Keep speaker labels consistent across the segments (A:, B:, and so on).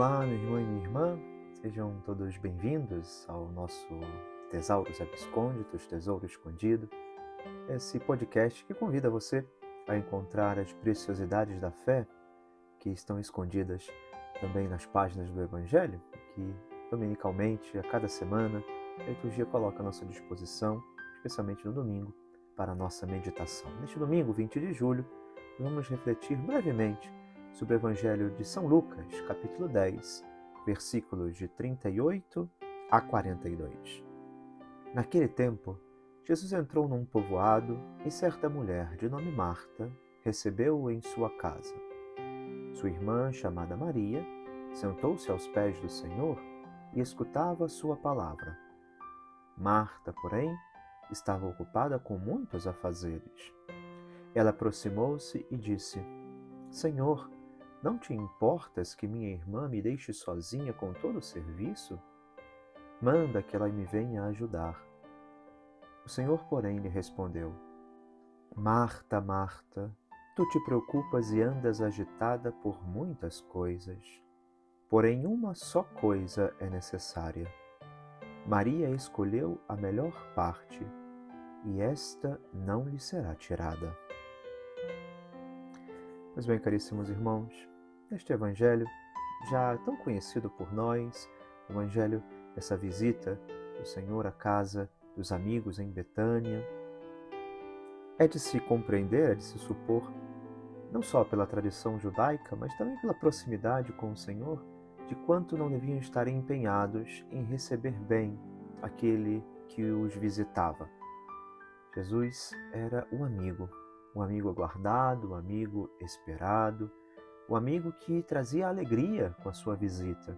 A: Olá, meu irmão e minha irmã, sejam todos bem-vindos ao nosso Tesauros Abscônditos, Tesouro Escondido, esse podcast que convida você a encontrar as preciosidades da fé que estão escondidas também nas páginas do Evangelho, que dominicalmente, a cada semana, a liturgia coloca à nossa disposição, especialmente no domingo, para a nossa meditação. Neste domingo, 20 de julho, vamos refletir brevemente sobre o Evangelho de São Lucas, capítulo 10, versículos de 38 a 42. Naquele tempo, Jesus entrou num povoado e certa mulher, de nome Marta, recebeu-o em sua casa. Sua irmã, chamada Maria, sentou-se aos pés do Senhor e escutava sua palavra. Marta, porém, estava ocupada com muitos afazeres. Ela aproximou-se e disse: Senhor, não te importas que minha irmã me deixe sozinha com todo o serviço? Manda que ela me venha ajudar. O Senhor, porém, lhe respondeu: Marta, Marta, tu te preocupas e andas agitada por muitas coisas. Porém, uma só coisa é necessária. Maria escolheu a melhor parte, e esta não lhe será tirada. Pois bem, caríssimos irmãos, neste Evangelho, já tão conhecido por nós, o Evangelho dessa visita do Senhor à casa dos amigos em Betânia, é de se compreender, é de se supor, não só pela tradição judaica, mas também pela proximidade com o Senhor, de quanto não deviam estar empenhados em receber bem aquele que os visitava. Jesus era um amigo aguardado, um amigo esperado, um amigo que trazia alegria com a sua visita.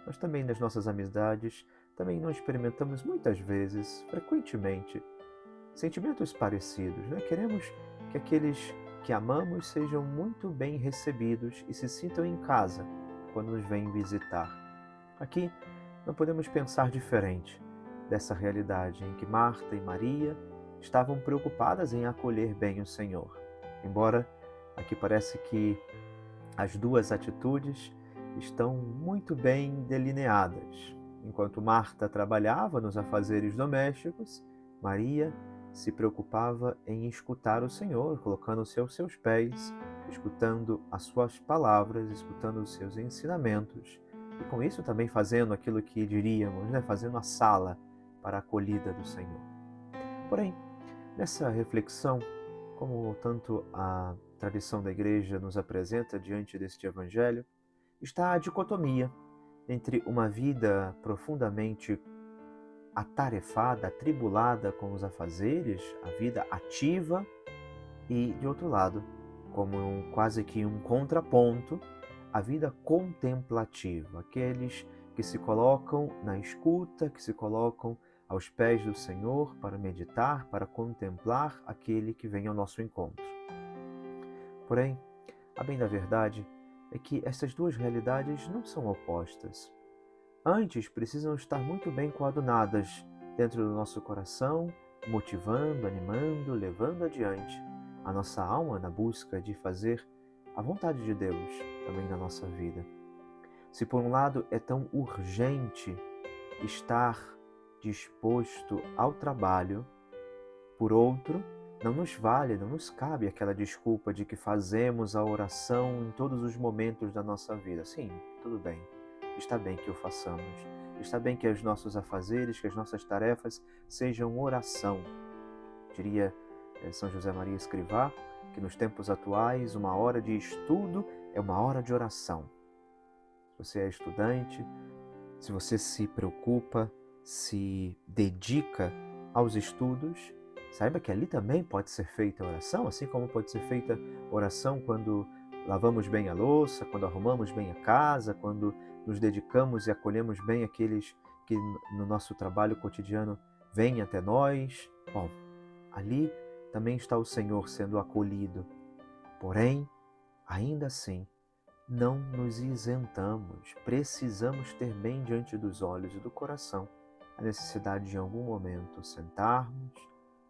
A: Nós também, nas nossas amizades, também não experimentamos muitas vezes, frequentemente, sentimentos parecidos, né? Queremos que aqueles que amamos sejam muito bem recebidos e se sintam em casa quando nos vêm visitar. Aqui não podemos pensar diferente dessa realidade em que Marta e Maria estavam preocupadas em acolher bem o Senhor. Embora aqui parece que as duas atitudes estão muito bem delineadas. Enquanto Marta trabalhava nos afazeres domésticos, Maria se preocupava em escutar o Senhor, colocando-se aos seus pés, escutando as suas palavras, escutando os seus ensinamentos, e com isso também fazendo aquilo que diríamos, fazendo a sala para a acolhida do Senhor. Porém, nessa reflexão, como tanto a tradição da Igreja nos apresenta diante deste Evangelho, está a dicotomia entre uma vida profundamente atarefada, atribulada com os afazeres, a vida ativa, e, de outro lado, como quase que um contraponto, a vida contemplativa, aqueles que se colocam na escuta, que se colocam aos pés do Senhor para meditar, para contemplar aquele que vem ao nosso encontro. Porém, a bem da verdade é que essas duas realidades não são opostas. Antes, precisam estar muito bem coadunadas dentro do nosso coração, motivando, animando, levando adiante a nossa alma na busca de fazer a vontade de Deus também na nossa vida. Se por um lado é tão urgente estar disposto ao trabalho, por outro, não nos cabe aquela desculpa de que fazemos a oração em todos os momentos da nossa vida. Sim, tudo bem, está bem que o façamos, está bem que os nossos afazeres, que as nossas tarefas sejam oração. Diria São José Maria Escrivá que nos tempos atuais uma hora de estudo é uma hora de oração. Se você é estudante, se você se preocupa, se dedica aos estudos, saiba que ali também pode ser feita oração, assim como pode ser feita oração quando lavamos bem a louça, quando arrumamos bem a casa, quando nos dedicamos e acolhemos bem aqueles que no nosso trabalho cotidiano vêm até nós. Bom, ali também está o Senhor sendo acolhido. Porém, ainda assim, não nos isentamos, precisamos ter bem diante dos olhos e do coração a necessidade de em algum momento sentarmos,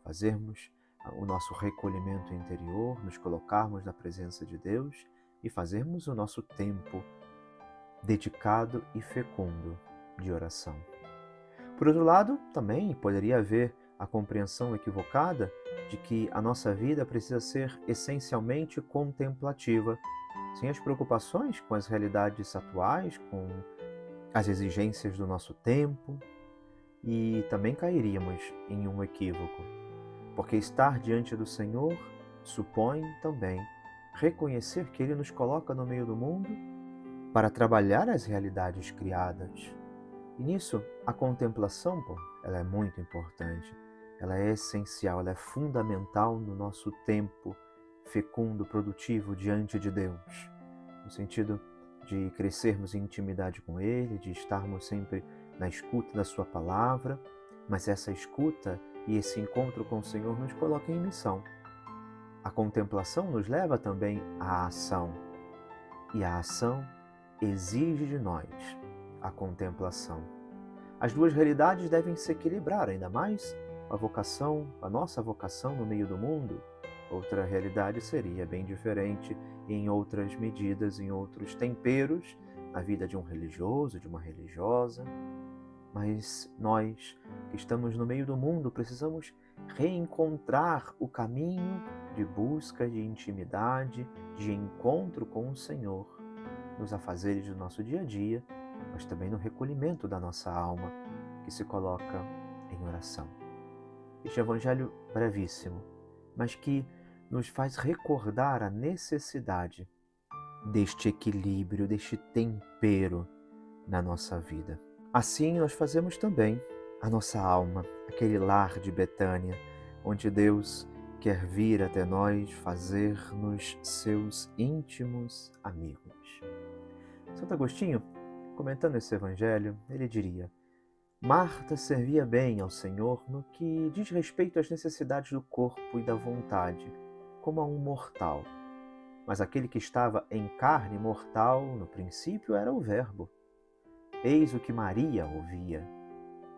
A: fazermos o nosso recolhimento interior, nos colocarmos na presença de Deus e fazermos o nosso tempo dedicado e fecundo de oração. Por outro lado, também poderia haver a compreensão equivocada de que a nossa vida precisa ser essencialmente contemplativa, sem as preocupações com as realidades atuais, com as exigências do nosso tempo, e também cairíamos em um equívoco, porque estar diante do Senhor supõe também reconhecer que Ele nos coloca no meio do mundo para trabalhar as realidades criadas. E nisso, a contemplação, ela é muito importante, ela é essencial, ela é fundamental no nosso tempo fecundo, produtivo diante de Deus, no sentido de crescermos em intimidade com Ele, de estarmos sempre na escuta da Sua palavra, mas essa escuta e esse encontro com o Senhor nos coloca em missão. A contemplação nos leva também à ação, e a ação exige de nós a contemplação. As duas realidades devem se equilibrar, ainda mais a nossa vocação no meio do mundo. Outra realidade seria bem diferente em outras medidas, em outros temperos, na vida de um religioso, de uma religiosa. Mas nós, que estamos no meio do mundo, precisamos reencontrar o caminho de busca de intimidade, de encontro com o Senhor, nos afazeres do nosso dia a dia, mas também no recolhimento da nossa alma, que se coloca em oração. Este evangelho brevíssimo, mas que nos faz recordar a necessidade deste equilíbrio, deste tempero na nossa vida. Assim nós fazemos também a nossa alma, aquele lar de Betânia, onde Deus quer vir até nós, fazer-nos seus íntimos amigos. Santo Agostinho, comentando esse evangelho, ele diria: Marta servia bem ao Senhor no que diz respeito às necessidades do corpo e da vontade, como a um mortal. Mas aquele que estava em carne mortal, no princípio, era o Verbo. Eis o que Maria ouvia: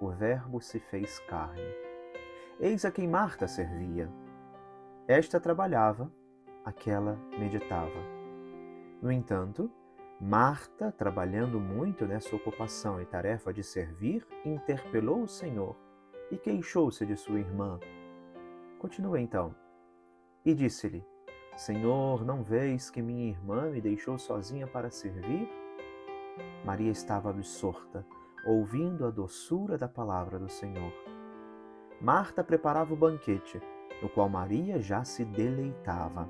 A: o Verbo se fez carne. Eis a quem Marta servia. Esta trabalhava, aquela meditava. No entanto, Marta, trabalhando muito nessa ocupação e tarefa de servir, interpelou o Senhor e queixou-se de sua irmã. Continua então. E disse-lhe: Senhor, não vês que minha irmã me deixou sozinha para servir? Maria estava absorta, ouvindo a doçura da palavra do Senhor. Marta preparava o banquete, no qual Maria já se deleitava.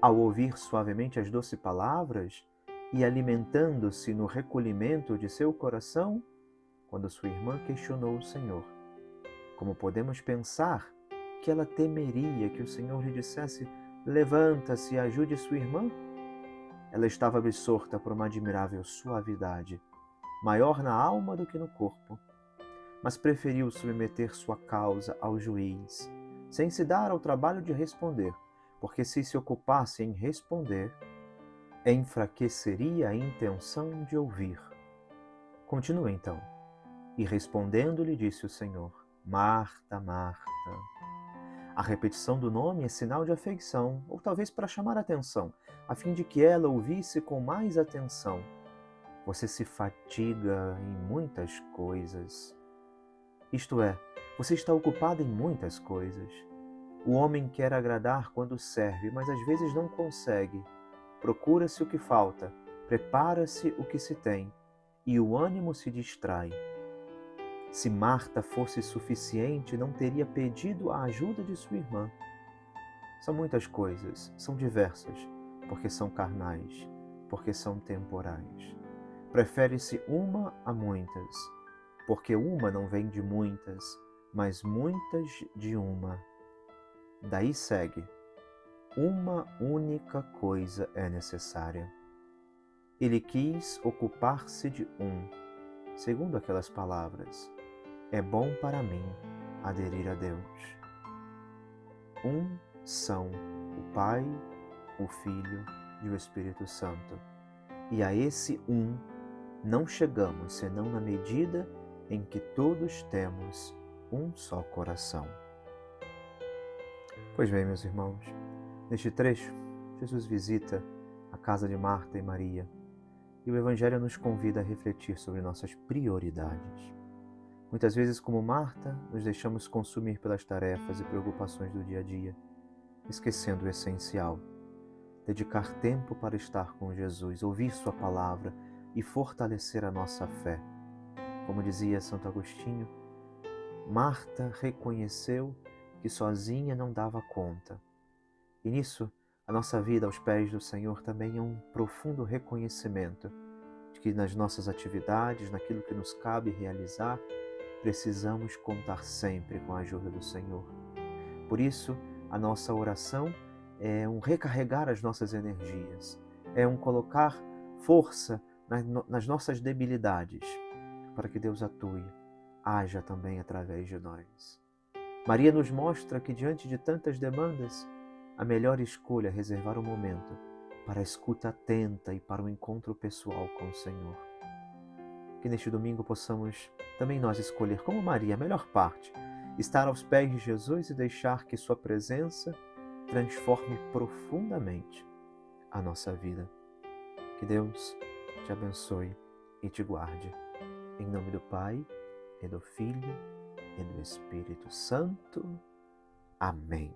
A: Ao ouvir suavemente as doces palavras e alimentando-se no recolhimento de seu coração, quando sua irmã questionou o Senhor, como podemos pensar que ela temeria que o Senhor lhe dissesse: levanta-se e ajude sua irmã? Ela estava absorta por uma admirável suavidade, maior na alma do que no corpo, mas preferiu submeter sua causa ao juiz, sem se dar ao trabalho de responder, porque se ocupasse em responder, enfraqueceria a intenção de ouvir. Continua então. E respondendo-lhe disse o Senhor: Marta, Marta. A repetição do nome é sinal de afeição, ou talvez para chamar a atenção, a fim de que ela ouvisse com mais atenção. Você se fatiga em muitas coisas. Isto é, você está ocupado em muitas coisas. O homem quer agradar quando serve, mas às vezes não consegue. Procura-se o que falta, prepara-se o que se tem, e o ânimo se distrai. Se Marta fosse suficiente, não teria pedido a ajuda de sua irmã. São muitas coisas, são diversas, porque são carnais, porque são temporais. Prefere-se uma a muitas, porque uma não vem de muitas, mas muitas de uma. Daí segue: uma única coisa é necessária. Ele quis ocupar-se de um, segundo aquelas palavras: é bom para mim aderir a Deus. Um são o Pai, o Filho e o Espírito Santo. E a esse um não chegamos senão na medida em que todos temos um só coração. Pois bem, meus irmãos, neste trecho, Jesus visita a casa de Marta e Maria. e o Evangelho nos convida a refletir sobre nossas prioridades. Muitas vezes, como Marta, nos deixamos consumir pelas tarefas e preocupações do dia a dia, esquecendo o essencial: dedicar tempo para estar com Jesus, ouvir sua palavra e fortalecer a nossa fé. Como dizia Santo Agostinho, Marta reconheceu que sozinha não dava conta. E nisso, a nossa vida aos pés do Senhor também é um profundo reconhecimento de que nas nossas atividades, naquilo que nos cabe realizar, precisamos contar sempre com a ajuda do Senhor. Por isso, a nossa oração é um recarregar as nossas energias, é um colocar força nas nossas debilidades, para que Deus atue, haja também através de nós. Maria nos mostra que diante de tantas demandas, a melhor escolha é reservar um momento para a escuta atenta e para o encontro pessoal com o Senhor. Que neste domingo possamos também nós escolher, como Maria, a melhor parte, estar aos pés de Jesus e deixar que sua presença transforme profundamente a nossa vida. Que Deus te abençoe e te guarde. Em nome do Pai, e do Filho, e do Espírito Santo. Amém.